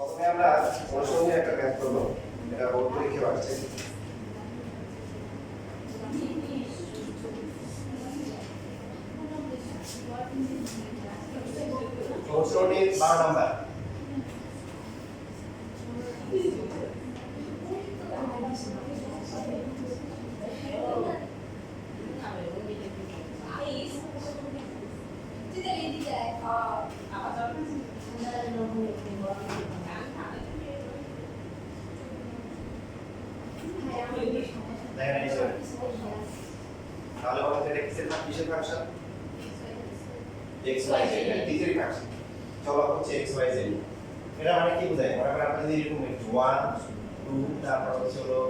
প্রথমে আমরা অনুসরণীয় একটা ম্যাথ করব, এটা বোর্ড পরীক্ষা আসছে। অনুসরণীর 12 নাম্বার। দেখেন এই সব তাহলে বলতে এটা কিসের ফাংশন? x y z এর দ্বিতীয় ফাংশন। চলো হচ্ছে x y z। এটা মানে কি বোঝায়? মনে করেন আপনি যদি এরকম 1 2 তারপর হচ্ছে হলো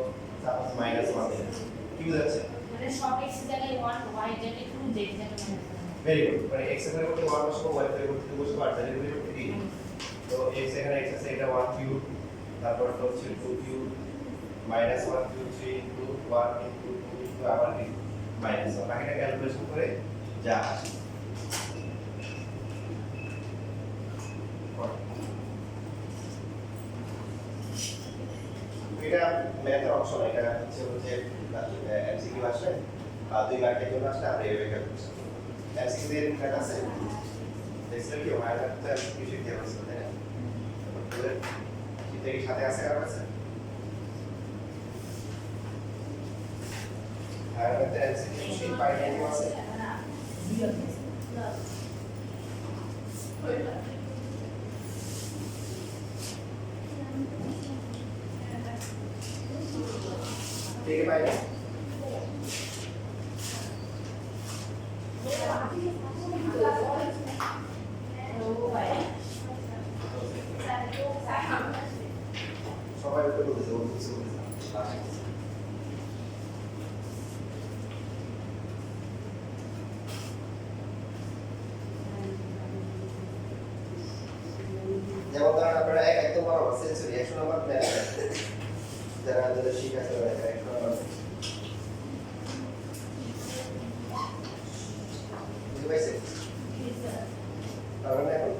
তারপর -1 দেন। কি বোঝাচ্ছে? মানে সব x জায়গায় 1 y জায়গায় 2 z জায়গায় ভেরি গুড। মানে x এর পরিবর্তে 1 বসাবো, y এর পরিবর্তে 2 বসাবো, আর z এর পরিবর্তে 3। তো x এখানে x আছে, এটা 1 কিউব, তারপর হচ্ছে 2 কিউব -1 2 3 ইনটু 1 ইনটু 2 ইনটু আবার -1। বাকিটা ক্যালকুলেশন করে যা আসে। এটা ম্যাথের অংশ না, এটা হচ্ছে এমসিকিউ আসলে 2 মার্কের জন্য আসলে আমরা এইভাবে ক্যালকুলেশন করব। এমসিকিউ এর ম্যাথ আছে, দেখছেন কি হয়? এটা এমসিকিউ শিখতে হবে, তাই না? তাহলে এটা কি সাথে আছে কার কাছে? আর এটা এমসিকিউ শিট পাইনি আছে না? ठीक है भाई। সবাই উত্তর বলতেছে, ও কিছু বলতেছে। যেমন ধরেন আপনারা একদম বড় সেন্সরি 100 নম্বর ম্যাথ যারা যারা শিখা আছে তারা 100 নম্বর বুঝতে পাইছেন? তাহলে এখন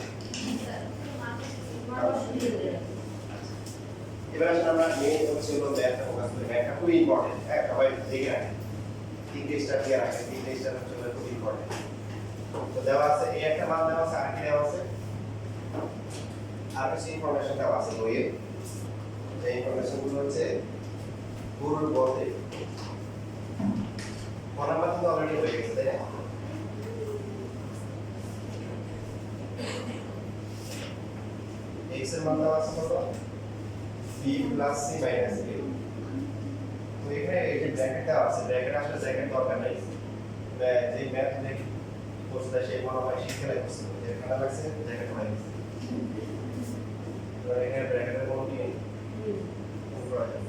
এবার আসলে আমরা মেইন হচ্ছে হলো ম্যাথটা ফোকাস করি। ম্যাথটা খুবই ইম্পর্টেন্ট, হ্যাঁ সবাই দেখে রাখেন, তিনটে স্টার দিয়ে রাখেন, তিনটে স্টার হচ্ছে খুব ইম্পর্টেন্ট। তো দেওয়া আছে এই একটা মান দেওয়া আছে, আর কি দেওয়া আছে, আর কিছু ইনফরমেশন দেওয়া আছে বইয়ে। এই ইনফরমেশন গুলো হচ্ছে পুরো বলতে নাম্বার কিন্তু অলরেডি হয়ে গেছে, তাই না? x এর মান দেওয়া আছে কত? b plus c minus a। তো এখানে এই যে ব্র্যাকেট দেওয়া আছে, ব্র্যাকেট আসলে ব্র্যাকেট দরকার নাই। যে ম্যাথ দেখি কোর্সটা সেই মনে হয় শিখে রাখছে, যে খারাপ লাগছে ব্র্যাকেট হয়ে গেছে। তো এখানে ব্র্যাকেটের কোনো কি নেই, করা যাবে।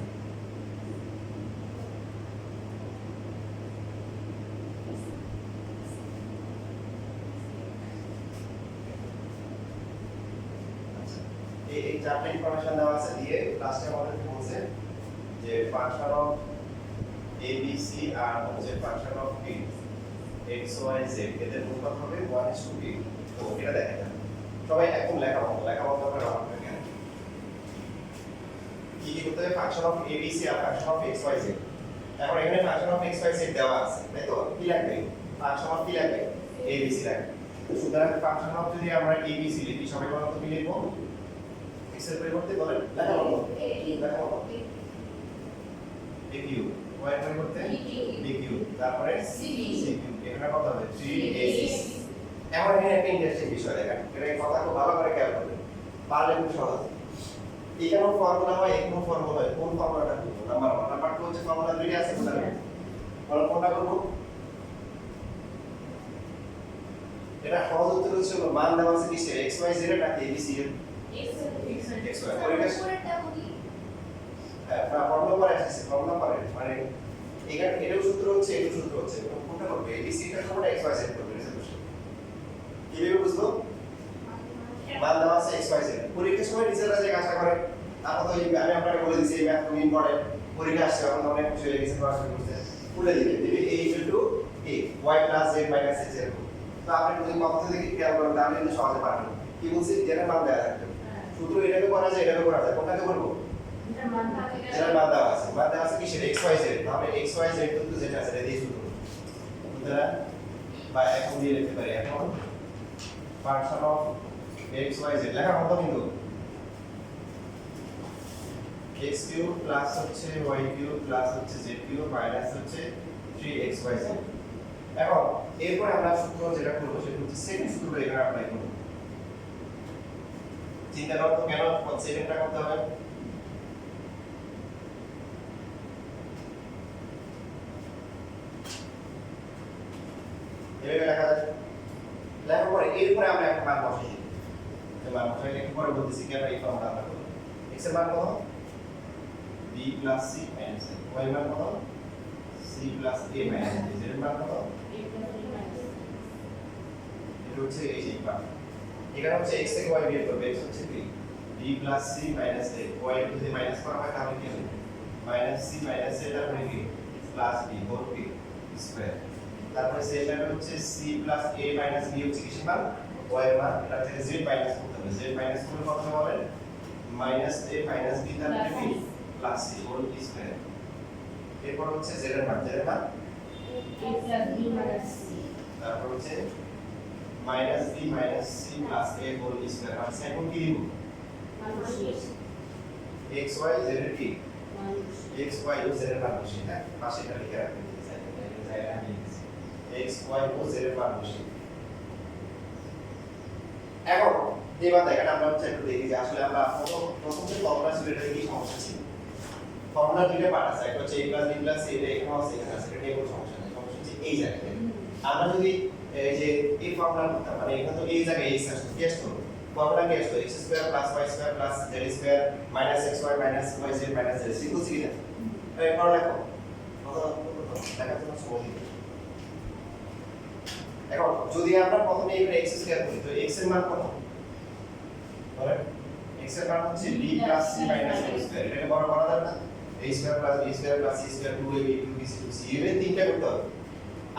এই চারটি ইনফরমেশন দেওয়া আছে দিয়ে লাস্টে আমাদের বলছে যে function of a b c আর হচ্ছে function of x y z এদের অনুপাত হবে 1:b। তো এটা দেখা যাবে সবাই একদম লেখাবন্ধ করে ব্যবহার করে কেন কি কি করতে হবে? Function of a b c আর function of x y z। এখন এখানে function of x y z দেওয়া আছে, তাই তো? কি লাগবে? ফাংশন অফ কি লাগবে? a b c লাগবে। সুতরাং ফাংশন অফ যদি আমরা a b c লিখি, সবাই বলতো কি লিখবো? x এর পরিবর্তে বলেন লেখাবন্ধ লেখাবন্ধ aq, y এর পরিবর্তে bq, তারপরে cq। এখানে কত হবে? 3ac। এখন এখানে একটা ইন্টারেস্টিং বিষয় দেখেন, এটা কথা খুব ভালো করে খেয়াল করবেন, পারলে খুব সহজ। এখানে ফর্মুলা হয়, এখানে ফর্মুলা হয়, কোন ফর্মুলাটা করব? নাম্বার 1 নাম্বার 2 হচ্ছে ফর্মুলা দুইটা আছে, বলেন কোনটা করব? এটা সহজ উত্তর হচ্ছে মান দেওয়া আছে কিসের? x y z এর নাকি a b c এর? x y পরিবেশ হ্যাঁ ফর্মুলা পরে আসছে, ফর্মুলা পরে মানে এখানে এটাও সূত্র হচ্ছে, এটাও সূত্র হচ্ছে, কোনটা করবে? a b c টা করবে, x y z করবে। কিভাবে বুঝবো? মান দেওয়া আছে x y z। পরীক্ষার সময় টিচাররা যে কাজটা করে, আপাতত আমি আপনাকে বলে দিচ্ছি এই ম্যাথ খুব ইম্পর্টেন্ট। পরীক্ষা আসছে, এখন অনেক কিছু হয়ে গেছে, পড়াশোনা করতে খুলে দিবে a = a y + z - x এরকম। তো আপনি যদি পদ্ধতি দেখি খেয়াল করেন তাহলে কিন্তু সহজে পারবেন। কি বলছি? যেটা মান দেওয়া থাকবে সূত্র এটাকে করা যায় এটাকে করা যায় কোনটাকে করব এটা মান থাকে যেটা মান দেওয়া আছে কি সেটা xyz তাহলে xyz কিন্তু যেটা আছে এটা দিয়ে সূত্র সুতরাং বা এখন দিয়ে লিখতে পারি এখন ফাংশন অফ xyz লেখা কত কিন্তু x কিউব প্লাস হচ্ছে y কিউব প্লাস হচ্ছে z কিউব মাইনাস হচ্ছে 3xyz এখন এরপর আমরা সূত্র যেটা করব সেটা হচ্ছে সেকেন্ড সূত্র এখানে অ্যাপ্লাই করব চিন্তা করো তো কেন সেকেন্ডটা করতে হবে এভাবে লেখা যায় লেখার পরে এরপরে আমরা একটা মান বসিয়ে দিই এই মান বসাইলে একটু পরে বলতেছি কেন এই ফর্মুলা আমরা করব x এর মান কত b plus c minus a y এর মান কত c plus a minus b z এর মান কত এটা হচ্ছে এই যে মান এখানে হচ্ছে x থেকে y বিয়োগ করবে x হচ্ছে কি b plus c minus a y যদি মাইনাস করা হয় তাহলে কি হবে minus c minus a তারপরে কি plus b হোল কি স্কয়ার তারপরে সেই টাইমে হচ্ছে c plus a minus b হচ্ছে কিসের মান y এর মান এটা থেকে z মাইনাস করতে হবে z মাইনাস করলে কত হবে minus a minus b তারপরে কি plus c হোল স্কয়ার এরপর হচ্ছে z এর মান তারপর হচ্ছে minus b minus c plus a whole square আর এখন কি দিব x y z এর কি x y ও z এর মান বসিয়ে না পাশে এটা লিখে রাখবেন x y ও z এর মান বসিয়ে এখন এবার দেখেন আমরা হচ্ছে একটু দেখি যে আসলে আমরা প্রথম যে ফর্মুলা ছিল এটা কি সমস্যা ছিল ফর্মুলা দুইটা পার্ট আছে একটা হচ্ছে a b c এটা এখানে আছে এখানে আছে এটা কোনো সমস্যা নেই সমস্যা হচ্ছে এই জায়গায় আমরা যদি এই যে এই ফর্মুলা করতাম মানে এখানে তো এই জায়গায় x আসতো কি আসতো ফর্মুলা কি আসতো x square plus y square plus z square minus xy minus yz minus z simple ছিল না এরপর লেখো লেখার জন্য সময় দিই এখন যদি আমরা প্রথমে এখানে x স্কয়ার করি তো x এর মান কত বলেন x এর মান হচ্ছে b plus c minus a square এটাকে বড় করা যাবে না a square plus b square plus c square 2ab 2bc 2c এর তিনটা করতে হবে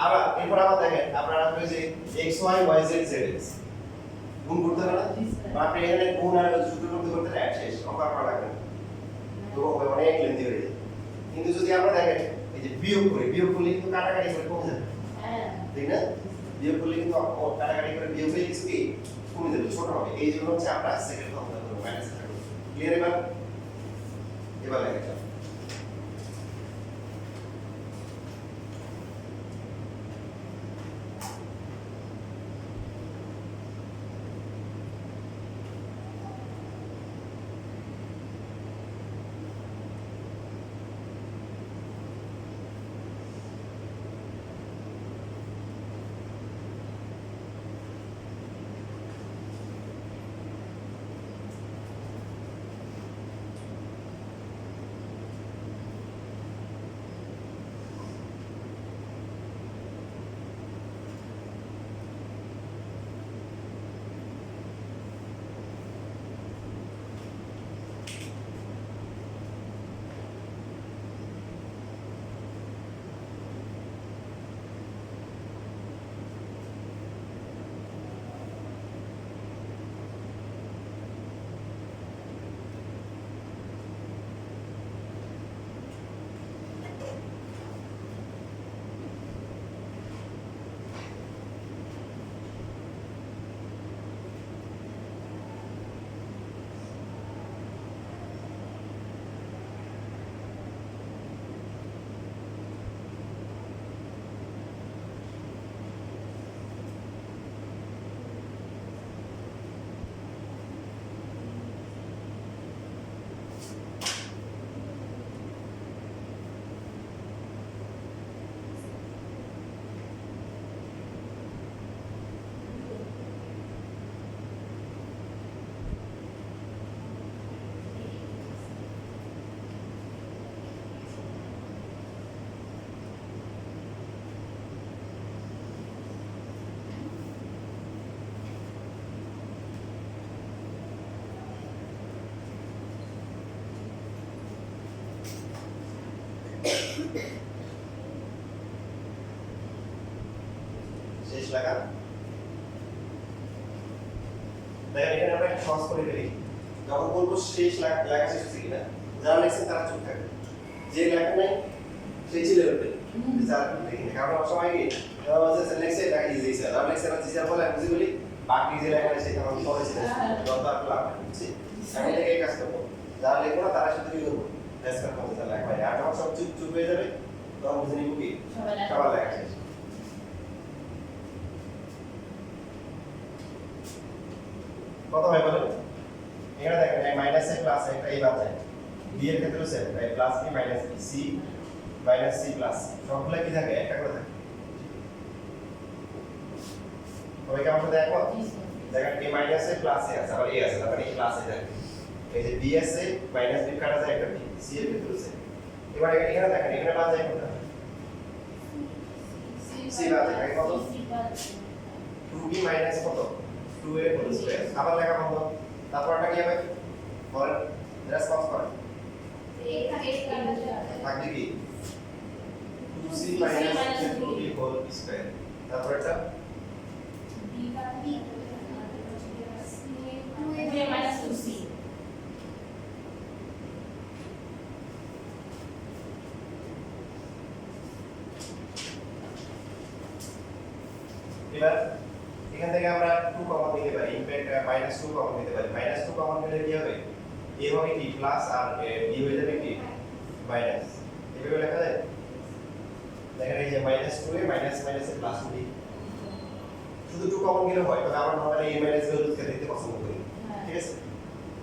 আবার এরপর আবার দেখেন আপনারা আসলে যে xy yz zx গুণ করতে হবে না বা আপনি এখানে গুণ আর সূত্র করতে করতে এক শেষ অঙ্ক করা লাগবে না তো অনেক লেন্থি হয়ে যায় কিন্তু যদি আমরা দেখেন এই যে বিয়োগ করলে কিন্তু কাটাকাটি করে কমে যাবে ঠিক না বিয়োগ করলে কিন্তু কাটাকাটি করে বিয়োগ হয়ে কিছু কি কমে যাবে ছোট হবে এই জন্য হচ্ছে আমরা সেকেন্ড ফর্মুলা করব মাইনাস থাকবে ক্লিয়ার এবার লেখা যাক শেষ লেখা দেখেন এখানে আমরা একটা সহজ করে ফেলি যখন বলবো শেষ লেখা শেষ হচ্ছে কিনা, যারা লেখছেন তারা চুপ থাকবে, যে লেখা নাই সেই চিলে উঠবে, যারা দেখি না। কারণ সময় কি লেখছে এটা ইজি স্যার, আর লেখছে না জিজার বলে আমি বুঝি বলি বাকি যে লেখা আছে সেটা আমি পরে ছিল যত আর লাভ নেই, বুঝছি? আমি থেকে এই কাজ করবো, যারা লিখবো না তারা শুধু কি করবো রেসপেক্ট করতে চাই লেখা, আর যখন সব চুপ চুপ হয়ে যাবে তখন বুঝে নিব কি সবার লেখা শেষ। কত হয় বলেন? এখানে দেখেন এই মাইনাস এ প্লাস একটা এই বাদ যায়, বি এর ক্ষেত্রেও সেম, এই plus B minus C minus C plus সবগুলো কি থাকে একটা করে থাকে। তবে কি আমরা দেখো দেখেন এই মাইনাস এ প্লাস এ আছে, আবার এ আছে, তারপরে এই প্লাস এ থাকে, এই যে B S A minus B কাটা যায় একটা বি, সি এর ক্ষেত্রেও সেম। এবার এখানে দেখেন এখানে বাদ যায় কোনটা? সি বাদ যায় কত? 2b মাইনাস কত? 2a হোল স্কয়ার, আবার লেখা বন্ধ। তারপরটা কি হবে বলেন, রেসপন্স করেন থাকবে কি 2c minus 2b whole square, তারপরটা minus 2c. এবার এখান থেকে আমরা 2 কমন নিতে পারি, ইনফ্যাক্ট -2 কমন নিতে পারি। -2 কমন নিলে কি হবে? a হবে কি প্লাস আর b হয়ে যাবে কি মাইনাস, এভাবে লেখা যায়। দেখেন এই যে -2 A minus minus A plus b, শুধু 2 কমন গেলে হয়, তবে আমরা normally a minus b whole square দেখতে পছন্দ করি, ঠিক আছে?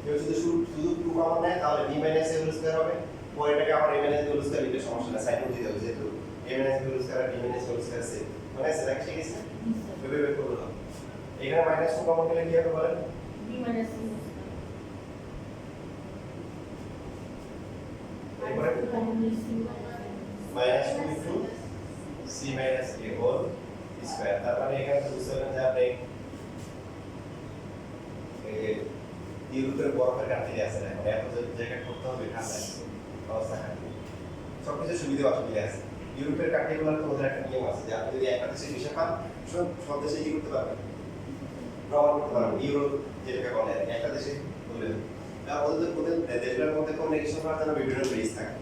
কেউ শুধু 2 কমন নেয় তাহলে b minus a whole square হবে, পরে এটাকে আবার a minus b whole square লিখলে সমস্যা না, সাইন উঠিয়ে দেবে, যেহেতু a minus b whole square আর b minus b whole square আছে, মানে সেটা কি শিখেছে এভাবে বের করব। এখানে -2 কমন গেলে কি হবে বলেন? b minus 2. এরপরে -2 into c minus a whole square, তারপরে এখানে তো বুঝতে পারবেন যে আপনি এই ইউরোপের বরফের কান্ট্রি আছে না, এখন এত জায়গা করতে হবে ঠান্ডা অবস্থা খারাপ, সবকিছু সুবিধা অসুবিধা আছে। ইউরোপের কান্ট্রিগুলোর তো ওদের একটা নিয়ম আছে যে আপনি যদি একটা দেশে ভিসা পান সব দেশে কি করতে পারবেন, ভ্রমণ করতে পারবেন, ইউরোপ যেটাকে বলে আর কি, একটা দেশে বললেন ওদের দেশগুলোর মধ্যে কমিউনিকেশন করার জন্য বিভিন্ন ব্রিজ থাকে,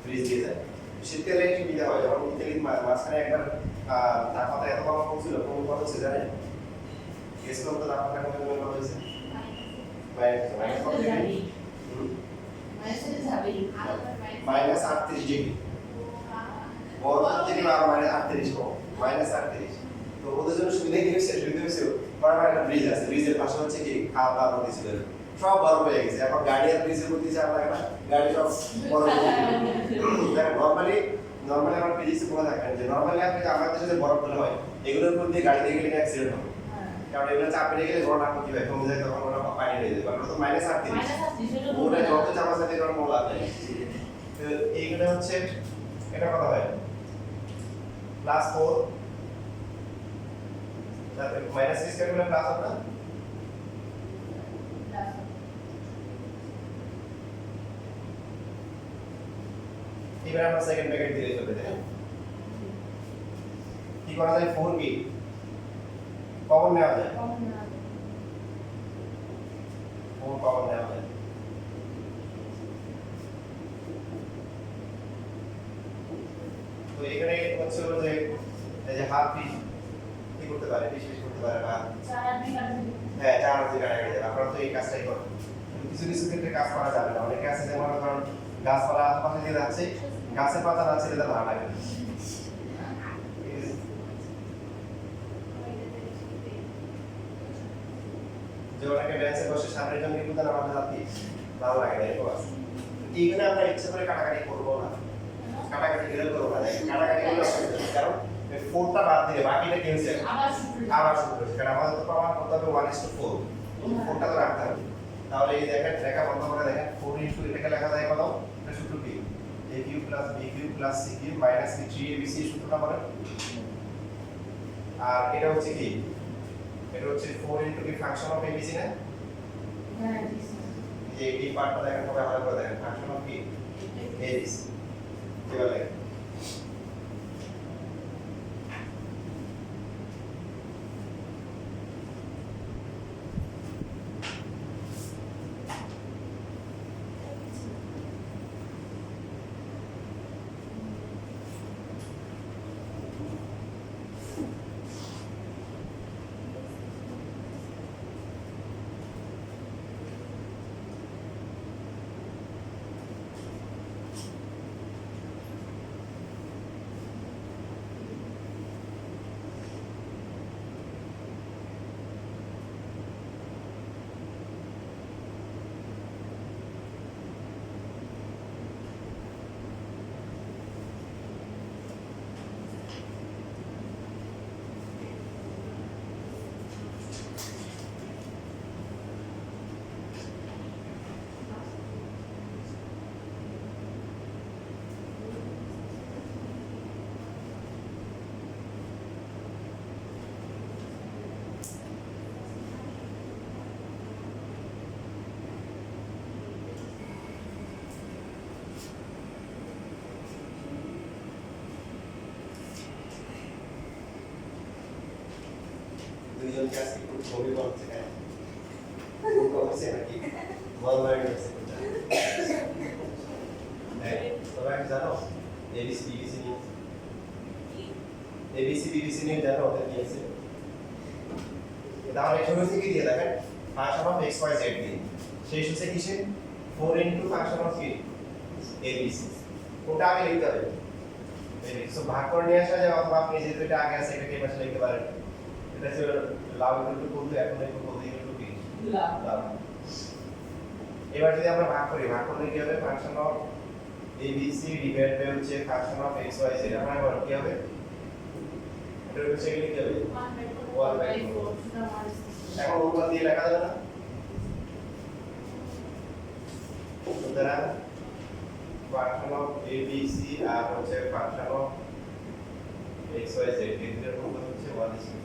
ব্রিজ দিয়ে যায়। শীতকালে সুবিধা হয়, যেমন ইতালির মাঝখানে একবার তাপমাত্রা এত কম পৌঁছিল, কত হচ্ছে জানেন? গেস করুন তো তাপমাত্রা কমে কত হয়েছে? -38 ডিগ্রি, বরফ থেকে আরো -38 কম, -38। তো ওদের জন্য সুবিধা কি হয়েছে? সুবিধা হয়েছে বড় একটা ব্রিজ আছে, ব্রিজের পাশে হচ্ছে কি খাওয়া দাওয়া নদী ছিল, সব বরফ হয়ে গেছে। এখন গাড়ি আর ব্রিজের মধ্যে যা লাগে না, গাড়ি সব বরফ। নরমালি আমার ফিজিক্সে পড়া থাকেন যে নরমালি আপনি আমাদের দেশে যে বরফগুলো হয় এগুলোর উপর দিয়ে গাড়ি দিয়ে গেলে অ্যাক্সিডেন্ট হবে, কারণ এগুলো চাপে রেখে গেলে ঘটনা ক্ষতি হয়, কমে যায়, তখন ওরা পানি হয়ে যায়। কারণ তো -38 ওটা যত চাপা সাথে কারণ মোলা দেয়। তো এইগুলো হচ্ছে এটা কত হয় +4, তারপরে মাইনাস স্কয়ার গুলো প্লাস হবে না? এবার আমরা সেকেন্ড ব্র্যাকেট দিয়ে চলে যাই, কি করা যায়? 4 কি কমন নেওয়া যায়, 4 কমন নেওয়া যায়। তো এখানে হচ্ছে হলো যে এই যে হাফ পি কি করতে পারে, পিস করতে পারে, বা হ্যাঁ 4 অবধি কাটা গেছে। আপনারা তো এই কাজটাই করেন, কিছু কিছু ক্ষেত্রে কাজ করা যাবে না, অনেকে আছে যেমন ধরুন গাছপালা আশেপাশে দিয়ে যাচ্ছে, গাছের পাতা না ছেড়ে ভালো লাগে না, যে অনেকে বেঞ্চে বসে সামনের জন্য কিন্তু তারা আমাদের হাতে ভালো লাগে না, এরকম আছে। এইখানে আমরা ইচ্ছে করে কাটাকাটি করবো না, কাটাকাটি গেলে করবো না, কাটাকাটি করলে কারণ 4টা বাদ দিলে বাকিটা কি হচ্ছে আবার শুরু হচ্ছে, কারণ আমাদের তো প্রমাণ করতে হবে 1:4, 4টা তো রাখতে হবে। তাহলে এই দেখেন লেখা বন্ধ করে দেখেন 4 ইনটু এটাকে লেখা যায় কত? এটা সূত্র কি? a cube plus b cube plus c cube minus কি 3abc সূত্রটা বলেন। আর এটা হচ্ছে কি? এটা হচ্ছে 4 ইনটু কি ফাংশন অফ abc না? হ্যাঁ, যে এই পার্টটা দেখেন তবে ভালো করে দেখেন, ফাংশন অফ কি abc কি বলে? দুইজনকে আজকে খুব ছবি করছে কেন হচ্ছে নাকি বল লাইন হচ্ছে সবাই জানো এবিসি বিবিসি নিয়ে এবিসি বিবিসি নিয়ে জানো ওদের নিয়েছে তাহলে শুরু থেকে দিয়ে দেখেন function of X Y Z দিয়ে শেষ হচ্ছে কিসে 4 ইনটু ফাংশন অফ কি এবিসি ওটা আগে লিখতে হবে সো ভাগ করে নিয়ে আসা যায় অথবা আপনি যেহেতু এটা আগে আছে এটাকে পাশে লিখতে পারেন এটা ছিল লাভ ইকুয়াল টু বলতে এখন লিখব বলতে ইকুয়াল টু কি লাভ এবার যদি আমরা ভাগ করলে কি হবে function of ABC divide by হচ্ছে function of X Y Z আমরা এবার কি হবে এটা হচ্ছে কি লিখতে হবে 1/4 এখন উপর দিয়ে লেখা যাবে না সুতরাং ফাংশন অফ এবিসি আর হচ্ছে function of X Y Z এর মধ্যে হচ্ছে 1/4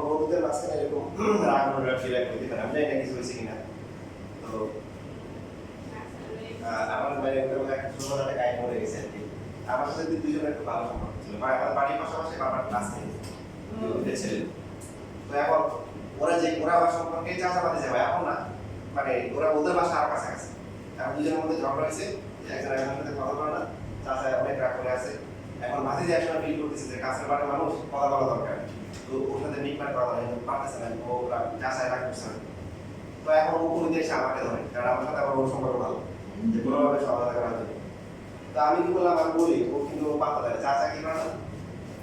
বন্ধুদের মাঝখানে এরকম রাগ অনুরাগ ফিল করতে পারে আমি জানি না কিছু হয়েছে কিনা তো আমার মানে ওরকম একটা ছোটখাটো কাহিনী হয়ে গেছে আর কি আমার সাথে দুইজনের একটু ভালো সম্পর্ক ছিল মানে আমার বাড়ির পাশাপাশি আমার ক্লাস নেই ছেলে তো এখন ওরা আমার সম্পর্কে চাচাবাদী যাবে এখন না মানে ওরা ওদের বাসা আর কাছাকাছি এখন দুজনের মধ্যে ঝগড়া হয়েছে একজন একজনের সাথে কথা বলে না চাচা অনেক রাগ করে আছে এখন ভাতি যে একসময় ফিল করতেছে যে কাছের বাড়ির মানুষ কথা বলা দরকার তো ওর সাথে মিটমাট করা হয় পারতেছে না ও চাচায় রাগ করছে তো এখন ও কোনো দেশে আমাকে ধরে কারণ আমার সাথে আমার ওর সম্পর্ক ভালো যে কোনোভাবে সমাধান করা যায় তো আমি কি বললাম আমি বলি ও কিন্তু পাতা দেয় চাচা কি করে না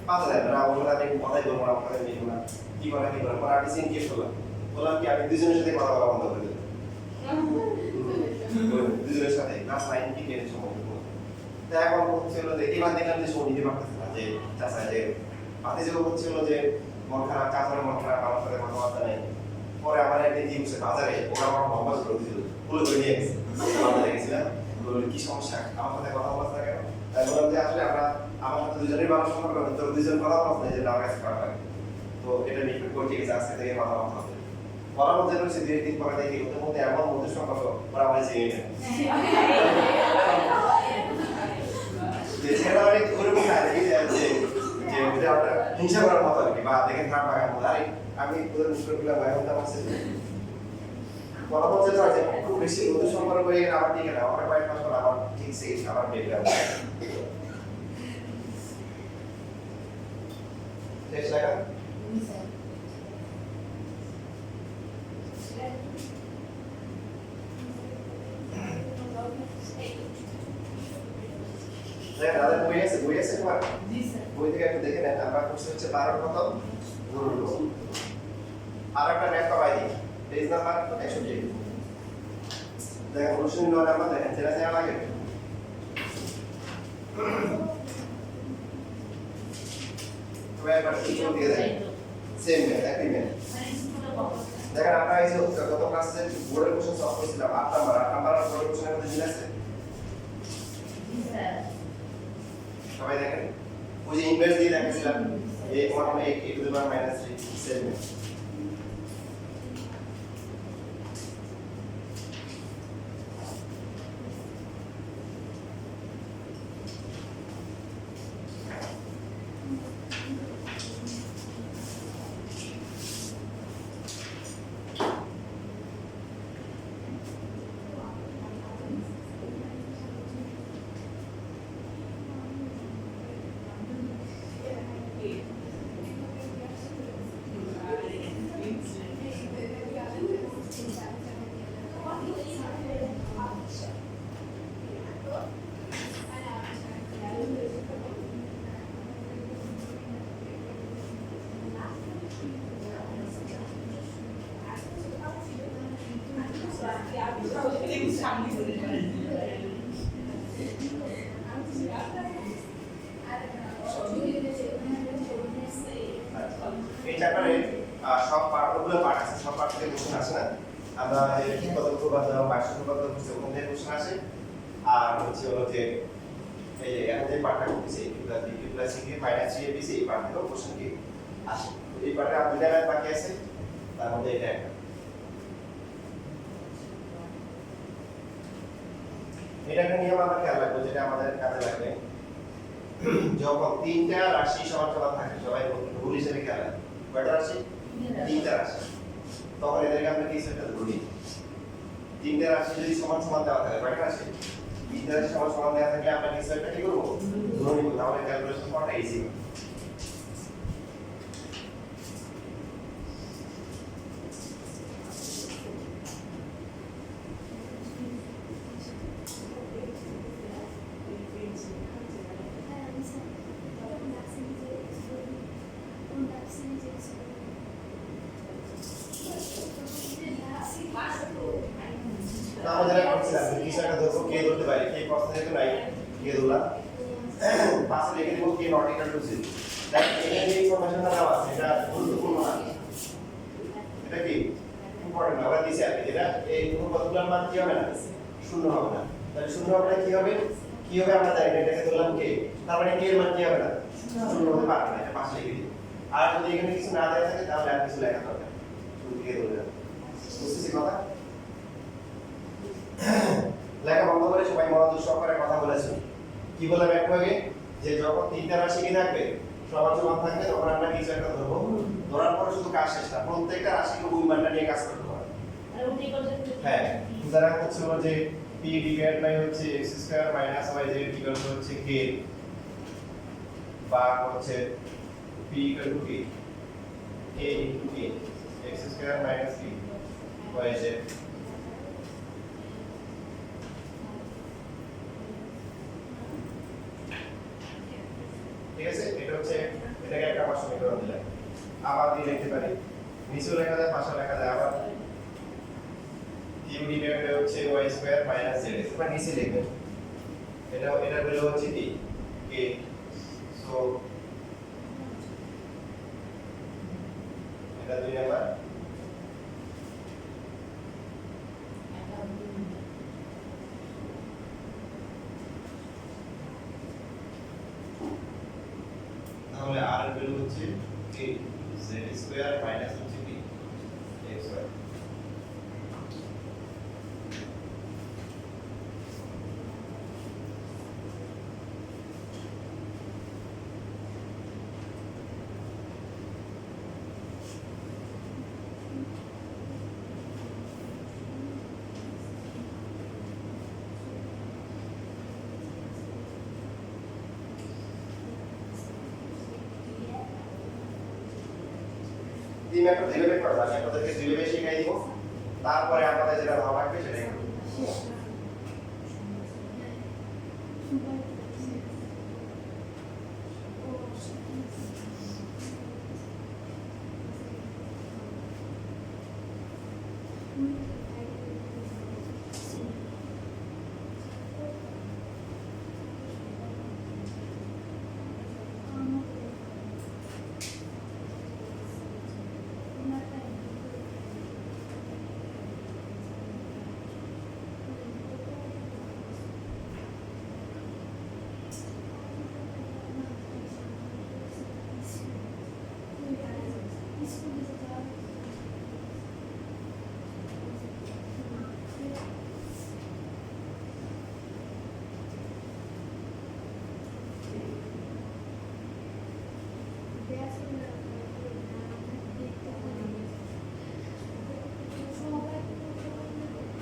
পাতা দেয় না ওর সাথে আমি কথাই বলবো না কথাই মিলবো না কি করে পরে আমি সিনকেস করলাম বললাম কি আমি দুজনের সাথে কথা বলা বন্ধ করে দিলাম দুজনের সাথে ক্লাস 9 কি 10 সময় তো এখন হচ্ছিল যে এবার দেখলাম যে শো নিতে পারতেছে না যে চাচা যে পাতি যে হচ্ছিল যে মন খারাপ চাচার মন খারাপ আমার সাথে কথাবার্তা নেই পরে আমার একদিন কি হচ্ছে বাজারে ওরা আমার মোবাইল করে দিল খুলে করে নিয়ে গেছে বাজারে গেছিলাম বলল কি সমস্যা আমার সাথে কথা বলতে না কেন তাই বললাম যে আসলে আমরা আমার সাথে দুজনের মানুষ সম্পর্ক তো দুজন কথা বলতে যে আমার কাছে খারাপ লাগে তো এটা মিট করে ঠিক আছে আজকে থেকে কথা বলতে হবে বলার মধ্যে রয়েছে দুই দিন পরে দেখি ওদের মধ্যে এমন মধ্যে সম্পর্ক ওরা আমার জেনে নেয় যে ছেলেরা অনেক ওরকম না দেখি যে যে আমরা হিংসা করার মতো আর কি বা দেখে খারাপ লাগার মতো আরে আমি ওদের মুখগুলো বাইরে আমার সাথে বলা হচ্ছে তো যে খুব বেশি ওদের সম্পর্ক হয়ে গেলে আমার ঠিক আছে আমার কয়েক মাস পর আমার ঠিক সেই আমার বেবি হবে শেষ লাগা দাদা বই আছে তোমার বই থেকে একটু দেখে নেন আমরা কোর্স হচ্ছে 12 কত আর একটা ম্যাথ পাবাই দিই পেজ নাম্বার 100 দেখেন প্রশ্ন নাম্বার দেখেন যেটা চেনা লাগে তো একবার কি দিয়ে দেন সেম ম্যাথ একই ম্যাথ দেখেন আমরা এই যে গত ক্লাসে বোর্ডের কোশ্চেন সলভ করেছিলাম 8 নাম্বার আর বোর্ডের কোশ্চেনের মধ্যে মিল আছে সবাই দেখেন ওই যে ইনভার্স দিয়ে দেখাছিলাম a মানে a to the power minus 3 same আর হচ্ছে হলো যে এই যে এখন যে পার্টটা করতেছি a plus b q plus c minus 3abc এই পার্ট থেকে কোশ্চেন কি আসে এই পার্টে আর দুইটা ম্যাথ বাকি আছে তার মধ্যে এটা একটা এটা একটা নিয়ম আমরা খেয়াল রাখবো যেটা আমাদের কাজে লাগবে যখন তিনটা রাশি সমান সমান থাকে সবাই রুল হিসেবে খেয়াল রাখবে কয়টা রাশি তিনটা রাশি তখন এদেরকে আমরা কি সেটা ধরি তিনটা রাশি যদি সমান সমান দেওয়া থাকে কয়টা রাশি তিনটা রাশি সমান সমান দেওয়া থাকলে আমরা কি সেটা কি করব ধরে নিব তাহলে ক্যালকুলেশন করাটা ইজি হবে আমাদের করছিলাম কিছু একটা ধরবো কে ধরতে পারি কে প্রশ্ন যেহেতু নাই কে ধরলাম পাশে লিখে দেবো কে নট ইকুয়াল টু 0 দেখ এখানে যে ইনফরমেশনটা দেওয়া আছে এটা গুরুত্বপূর্ণ না এটা কি ইম্পর্টেন্ট আমরা দিছি আর কি এটা এই পদগুলোর মান কি হবে না শূন্য হবে না তাহলে শূন্য হবে না কি হবে আমরা জানি না এটাকে ধরলাম কে তার মানে কে এর মান কি হবে না শূন্য হতে পারবে না এটা পাশে লিখে দিই আর যদি এখানে কিছু না দেওয়া থাকে তাহলে আর কিছু লেখা দরকার শুধু কে ধরলাম বুঝতেছি কথা লেখা বন্ধ করে সবাই মনোযোগ সহকারে কথা বলেছেন কি বললাম একটু আগে যে যখন তিনটা রাশি কি থাকবে সমান সমান থাকবে তখন আমরা কিছু একটা ধরবো ধরার পরে শুধু কাজ শেষ না প্রত্যেকটা রাশিকে ওই মানটা নিয়ে কাজ করতে হবে আর উঠে করতে হ্যাঁ উদাহরণ হচ্ছে যে p ডিভাইড বাই হচ্ছে x square minus yz equal to হচ্ছে k বা হচ্ছে p equal to k into k x square minus k yz ঠিক আছে এটা হচ্ছে এটাকে একটা আমার সমীকরণ দিলাম আবার দিয়ে লিখতে পারি নিচেও লেখা যায় পাশে লেখা যায় আবার q ডিভাইড বাই হচ্ছে y স্কয়ার মাইনাস z এবার নিচে লিখবেন এটা ভ্যালু হচ্ছে কি k সো এটা 2 নাম্বার তাহলে r এর ভ্যালু হচ্ছে k z স্কয়ার মাইনাস হচ্ছে কি x স্কয়ার এই ম্যাথড যেভাবে করবা আমি আপনাদেরকে যেভাবে শেখাই দিব তারপরে আপনাদের যেটা ভালো লাগবে সেটাই করবেন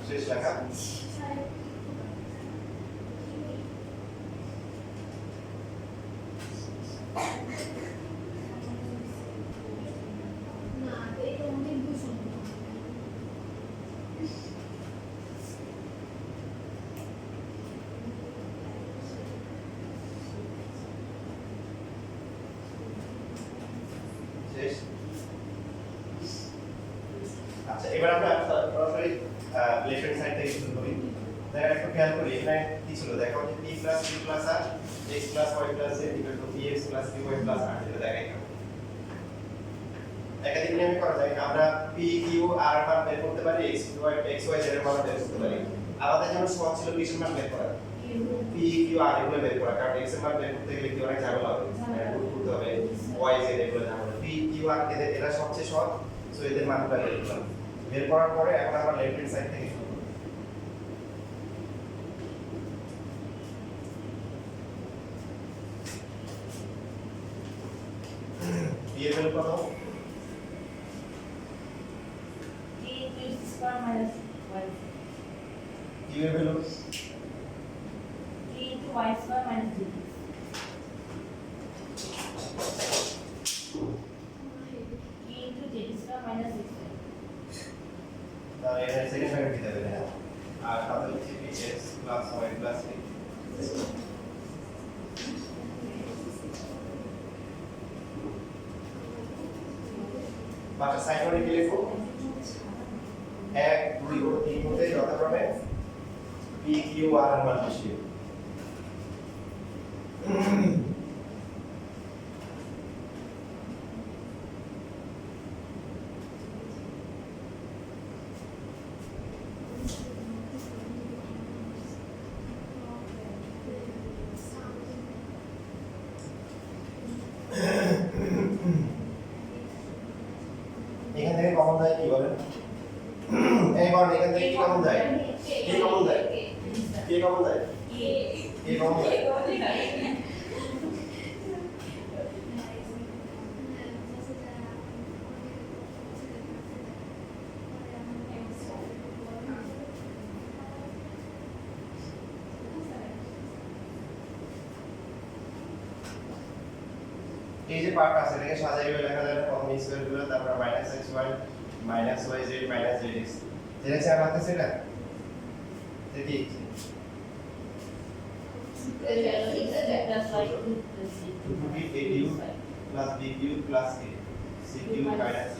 শেষ লেখা শেষ আচ্ছা এবার আমরা সরাসরি লেফট হ্যান্ড সাইড থেকে শুরু করি দেখো একটু খেয়াল করি এখানে কি ছিল দেখো যে p q q r x y z px qy r যেটা দেখাই একাধিক নিয়মে করা যায় আমরা p q r মান বের করতে পারি x y z এর মান বের করতে পারি আমাদের জন্য সহজ ছিল p এর মান বের করা পি কিউ আর এগুলো বের করা, কারণ এক্স এর মান বের করতে গেলে কি অনেক ঝামেলা হবে, রুট করতে হবে, ওয়াই জেড এগুলো ঝামেলা। পি কিউ আর এরা সবচেয়ে সহজ, সো এদের মানগুলো বের করলাম। বের করার পরে এখন আমরা লেফট হ্যান্ড সাইড থেকে শুরু করব। পি এর ভ্যালু কত? কিউ এর ভ্যালু তাহলে এখানে সেকেন্ড ব্র্যাকেট দিতে হবে, হ্যাঁ, আর সাথে হচ্ছে P X plus Y plus P. বাটা সাইড করে কি লিখবো? 1 2 ও 3 হতে যথাক্রমে পি কিউ আর এর মান বসিয়ে। এখান থেকে কমন যায় কি বলেন? এইবার এখান থেকে কি কমন যায়? কি কমন যায়? কি কমন যায়? কি কমন যায়? এই যে পার্ট আছে এটাকে সাজাইবে লেখা যায় প্রথমে স্কয়ার গুলো, তারপর -xy -yz -zx যেটা চার হাতে সেটা দেখি plus bq plus a cq minus c।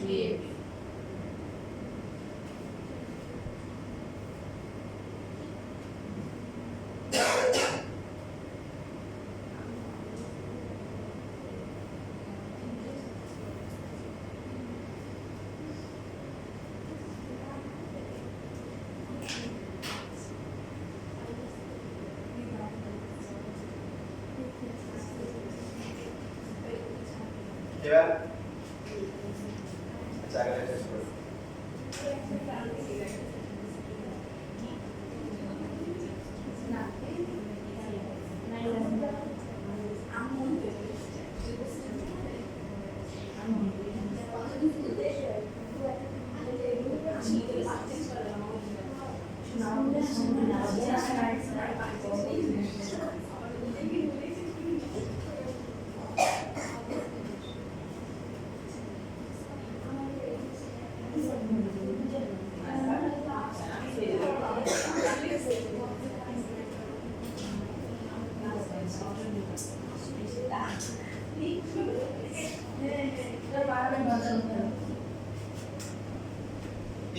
এবার আচ্ছা আগে শেষ করো।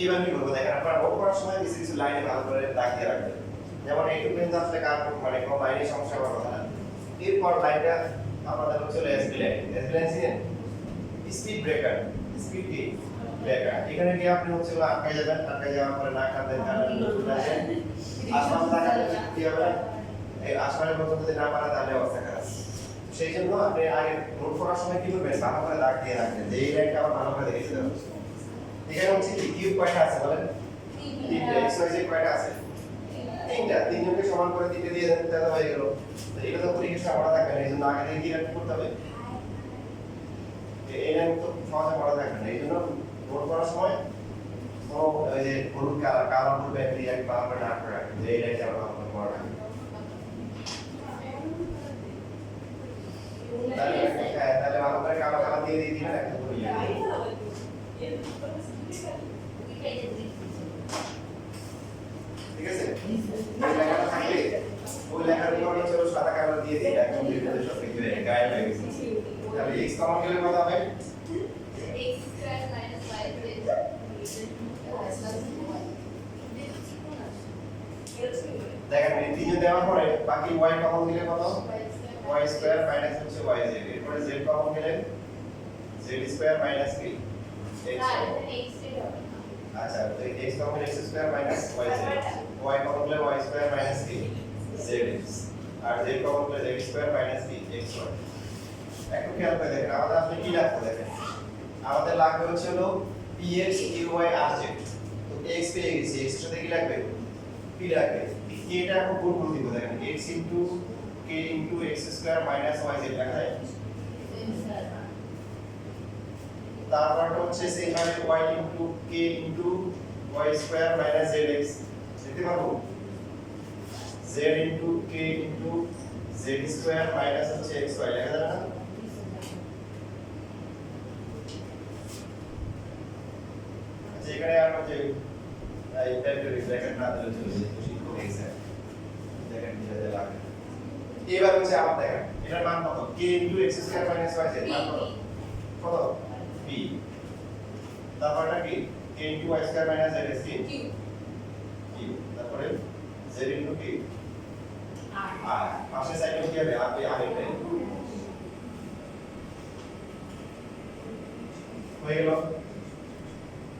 এবার কি করবো দেখেন, আপনারা নোট করার সময় কিছু কিছু লাইনে ভালো করে দাগ দিয়ে রাখবেন। যেমন এইটুকু কিন্তু আসলে কার মানে কোনো লাইনে সমস্যা হওয়ার কথা না। এরপর লাইনটা আমাদের হচ্ছে এসবি লাইন। এসবি লাইন চিনেন? Speed breaker, speed breaker. এখানে গিয়ে আপনি হচ্ছে আটকে যাবেন, আটকে যাওয়ার পরে না কাঁদেন আসমান তাকালে কি হবে? এই আসমানের মতো যদি না পারা তাহলে অবস্থা খারাপ। সেই জন্য আপনি আগে নোট করার সময় কি করবেন, ভালো করে দাগ দিয়ে রাখবেন যে এই লাইনটা আবার ভালো করে দেখে দিতে হবে। এখানে হচ্ছে কি কিউব কয়টা আছে বলেন? তিনটা। এক্স ওয়াই জেড কয়টা আছে? তিনটা। তিনজনকে সমান করে দিতে দিয়ে দেন তাহলে হয়ে গেল। তো এটা তো পরীক্ষা পড়া থাকবে না, এই জন্য আগে থেকে কি করতে হবে? এই লাইন তো সহজে পড়া থাকবে না, এই জন্য নোট করার সময় কোনো ওই যে হলুদ কালার করবে রিয়াক্ট ভালো করে না করে রাখবেন যে এই লাইনটা ভালো করে পড়া রাখবেন। তাহলে ভালো করে কালার দিয়ে দিয়ে দিবেন একটা করে ঠিক আছে? এই লেখাটা থাকলে ওই লেখার উপর চলো সাদা কালার দিয়ে দিই, একদম ডিটেইলস সব লিখে দেয় গায়ে হয়ে গেছে। তাহলে x কমন গেলে কত হবে? x স্কয়ার মাইনাস y দেখেন এই তিনজন দেওয়ার পরে বাকি y কমন দিলে কত? y স্কয়ার মাইনাস হচ্ছে yz। এরপরে z কমন গেলে z স্কয়ার মাইনাস কি? x আচ্ছা, তো x common x square minus yz। y common গেলে y স্কয়ার মাইনাস কি? z zx আর z কমন করে z square minus b xy একটু খেয়াল করে দেখেন আমাদের আসলে কি লাগবে দেখেন আমাদের লাগবে হচ্ছে হলো px qy rz তো x পেয়ে গেছি x এর সাথে কি লাগবে p লাগবে k টা এখন গুণ করে দিব দেখেন x k x square minus yz লেখা যায় তারপরটা হচ্ছে সেখানে y k y square minus zx লিখতে পারবো z k z square minus হচ্ছে xy লেখা যাবে না যেখানে আমরা যে এই ভেক্টর ব্র্যাকেট না দিলে চলে যায় শিক্ষক এক্সাক্ট ব্র্যাকেট দিলে যা লাগে এবার হচ্ছে আবার দেখেন এটার মান কত k x square minus y z মান কত কত b তারপরটা কি k y square minus z কি q তারপরে z কি আর পাশের সাইডে কি হবে আপনি আরেকটাই হয়ে গেল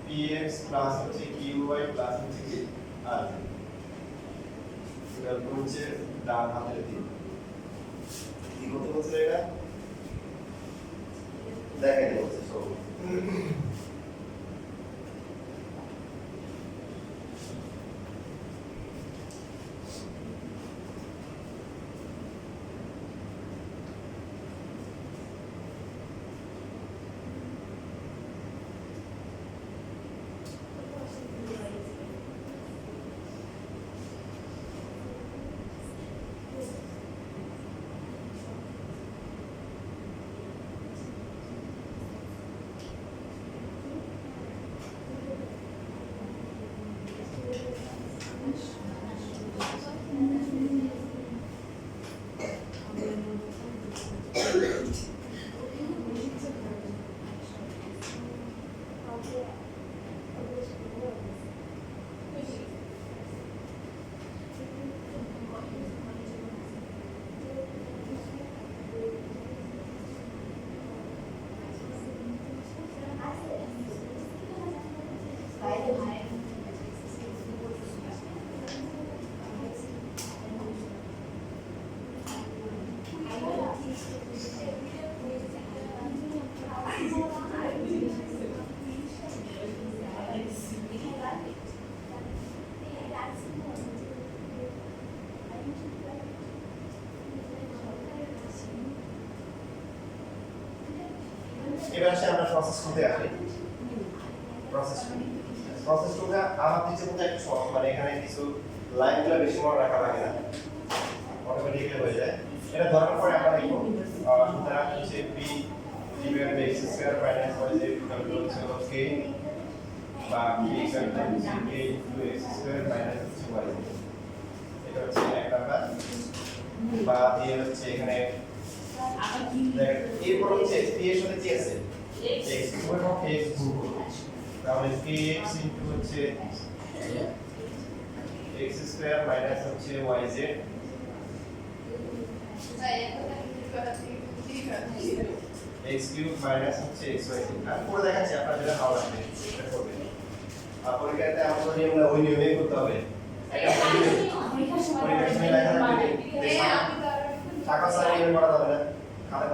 px প্লাস হচ্ছে qy প্লাস হচ্ছে কি r এটা হচ্ছে ডান হাতের দিক কি করতে বলছে এটা দেখেন বলছে সো এবার আসে আমরা প্রসেস টুতে আসি প্রসেস টুতে আমার দিচ্ছে মধ্যে একটু সহজ মানে এখানে কিছু লাইনগুলো বেশি মনে রাখা লাগে না অটোমেটিক্যালি হয়ে যায় এটা ধরার পরে আমরা লিখব সুতরাং হচ্ছে p divided by x square minus y z equal to হচ্ছে k বা p equal to k x square minus y z এটা হচ্ছে এক নাম্বার বা দিয়ে হচ্ছে এখানে এরপর হচ্ছে p এর সাথে কি আছে x এবং x গুণ তাহলে kx ইনটু হচ্ছে x স্কয়ার মাইনাস হচ্ছে yz x কিউব মাইনাস হচ্ছে xy আমি পুরো দেখাচ্ছি আপনারা যেটা ভালো লাগবে সেটা করবেন আর পরীক্ষাতে আমাদের নিয়মটা ওই নিয়মেই করতে হবে একটা পরীক্ষার সময় লেখা থাকবে টাকা সারি করা যাবে না খাতা